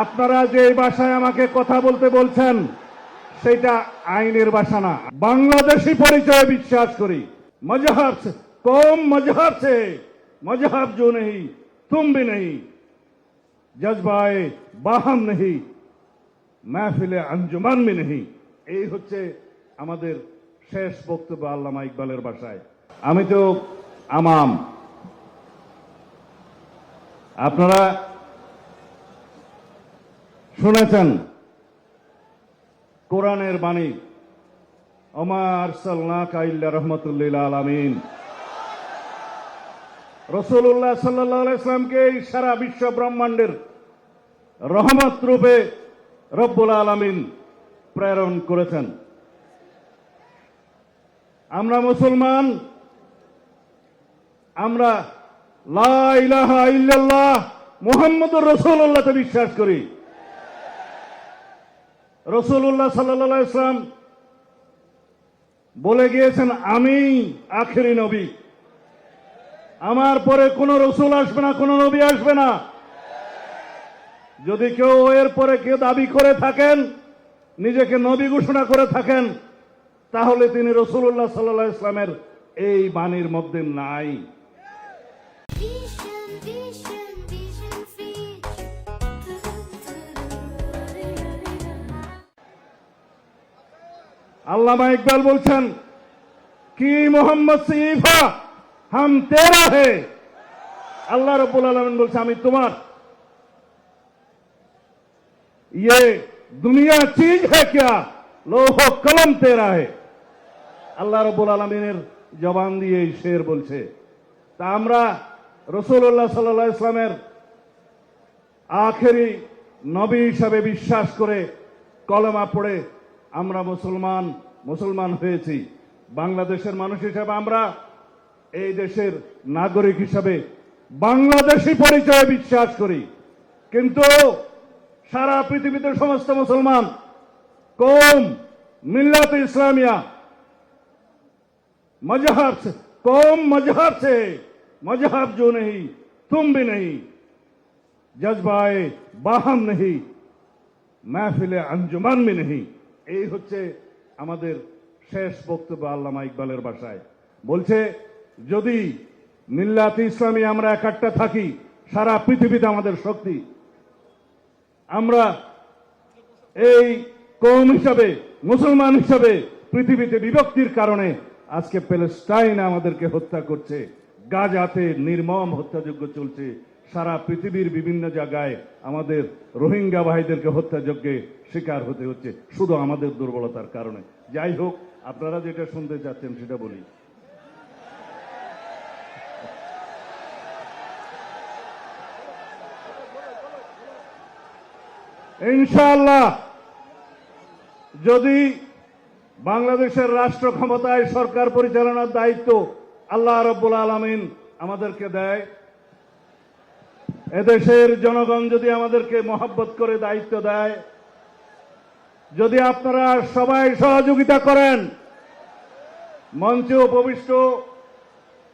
আপনারা যে ভাষায় আমাকে কথা বলতে বলছেন সেটা আইনের ভাষা না, বাংলাদেশি পরিচয়ে বিশ্বাস করি। मजहब से कौम मजहब से मजहब जो नहीं तुम भी नहीं, जज्बाए बाहम नहीं, महफिले अंजुमान में नहीं। এই হচ্ছে আমাদের শেষ বক্তব্য আল্লামা ইকবালের ভাষায়। আমি তো আমাম, আপনারা শুনেছেন কোরআনের বাণী, ওমা আরসালনাকা ইল্লা রাহমাতুল লিল আলামিন। রাসূলুল্লাহ সাল্লাল্লাহু আলাইহি ওয়াসাল্লামকে সারা বিশ্ব ব্রহ্মাণ্ডের রহমত রূপে রব্বুল আলামিন প্রেরণ করেছেন। আমরা মুসলমান, আমরা লা ইলাহা ইল্লাল্লাহ মুহাম্মদুর রাসূলুল্লাহতে বিশ্বাস করি। রাসূলুল্লাহ সাল্লাল্লাহু আলাইহি ওয়াসাল্লাম বলে গিয়েছেন, আমি আখেরি নবী, আমার পরে কোন রসুল আসবে না, কোন নবী আসবে না। যদি কেউ এর পরে কেউ দাবি করে থাকেন, নিজেকে নবী ঘোষণা করে থাকেন, তাহলে তিনি রাসূলুল্লাহ সাল্লাল্লাহু আলাইহি ওয়াসাল্লামের এই বাণীর মধ্যে নাই। আল্লামা ইকবাল বলছেন, কি মোহাম্মদ সিফা হাম তেরা হে। আল্লাহ রাব্বুল আলামিন বলছে, আমি তোমার। ये दुनिया चीज है क्या, लोह कलम तेरा है। আল্লাহ রাব্বুল আলামিনের জবান দিয়ে এই শের বলছে। তা আমরা রাসূলুল্লাহ সাল্লাল্লাহু আলাইহি ওয়াসাল্লামের আখেরি নবী হিসাবে বিশ্বাস করে কলেমা পড়ে আমরা মুসলমান হয়েছি। বাংলাদেশের মানুষ হিসেবে আমরা এই দেশের নাগরিক হিসাবে বাংলাদেশি পরিচয়ে বিশ্বাস করি। কিন্তু সারা পৃথিবীতে সমস্ত মুসলমান কৌম মিল্লাত ইসলামিয়া मजहब से कौम मजहब से मजहब जो नहीं तुम भी नहीं, जज्बाए बाहम नहीं, महफिले अंजुमान में नहीं। এই হচ্ছে আমাদের শেষ বক্তব্য আল্লামা ইকবালের ভাষায়। বলছে, যদি মিল্লাত ইসলামী আমরা একাট্টা থাকি, সারা পৃথিবীতে আমাদের শক্তি। আমরা এই কওম হিসাবে, মুসলমান হিসাবে পৃথিবীতে বিভক্তির কারণে আজকে প্যালেস্টাইন আমাদেরকে হত্যা করছে, গাজাতে নির্মম হত্যাযজ্ঞ চলছে, সারা পৃথিবীর বিভিন্ন জায়গায় আমাদের রোহিঙ্গা ভাইদেরকে হত্যাযজ্ঞে শিকার হতে হচ্ছে শুধু আমাদের দুর্বলতার কারণে। যাই হোক, আপনারা যেটা শুনতে চাচ্ছেন সেটা বলি। ইনশাআল্লাহ যদি বাংলাদেশের রাষ্ট্র ক্ষমতায় সরকার পরিচালনার দায়িত্ব আল্লাহ রাব্বুল আলামিন আমাদেরকে দেয়, এদেশের জনগণ যদি আমাদেরকে মহব্বত করে দায়িত্ব দেয়, যদি আপনারা সবাই সহযোগিতা করেন, মঞ্চে উপবিষ্ট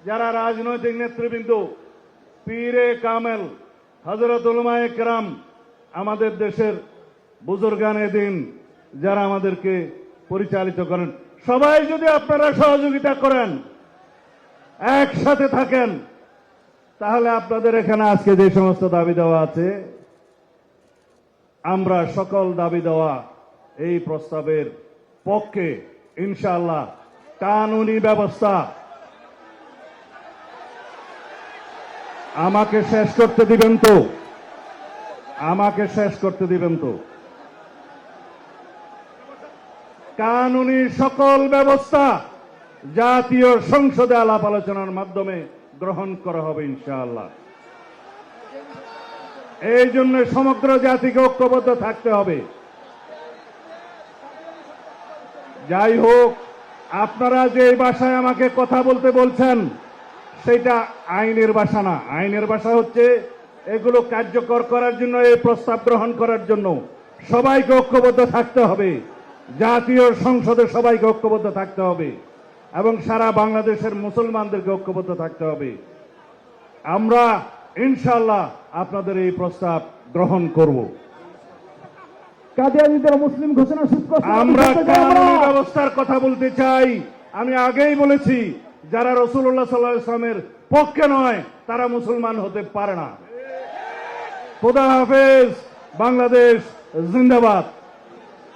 যারা রাজনৈতিক নেতৃবৃন্দ, পীরে কামেল, হযরত উলামায়ে কেরাম, আমাদের দেশের বুজুর্গানে দিন যারা আমাদেরকে পরিচালিত করেন, সবাই যদি আপনারা সহযোগিতা করেন, একসাথে থাকেন, তাহলে আপনাদের এখানে আজকে যে সমস্ত দাবি দেওয়া আছে, আমরা সকল দাবি দেওয়া এই প্রস্তাবের পক্ষে ইনশাআল্লাহ। কানুনি ব্যবস্থা, আমাকে শেষ করতে দিবেন তো, আমাকে শেষ করতে দিবেন তো। কানুনি সকল ব্যবস্থা জাতীয় সংসদে আলাপ আলোচনার মাধ্যমে গ্রহণ করা হবে ইনশাআল্লাহ। এই জন্য সমগ্র জাতিকে ঐক্যবদ্ধ থাকতে হবে। যাই হোক, আপনারা যে ভাষায় আমাকে কথা বলতে বলছেন সেটা আইনের ভাষা না। আইনের ভাষা হচ্ছে এগুলো কার্যকর করার জন্য, এই প্রস্তাব গ্রহণ করার জন্য সবাইকে ঐক্যবদ্ধ থাকতে হবে, জাতীয় সংসদে সবাইকে ঐক্যবদ্ধ থাকতে হবে এবং সারা বাংলাদেশের মুসলমানদেরকে ঐক্যবদ্ধ থাকতে হবে। আমরা ইনশাআল্লাহ আপনাদের এই প্রস্তাব গ্রহণ করব। কাদিয়ানীদের মুসলিম ঘোষণা সুস্পষ্ট। আমরা কানুনি ব্যবস্থার কথা বলতে চাই। আমি আগেই বলেছি, যারা রাসূলুল্লাহ সাল্লাল্লাহু আলাইহি ওয়াসাল্লামের পক্ষে নয় তারা মুসলমান হতে পারে না। খোদা হাফেজ। বাংলাদেশ জিন্দাবাদ।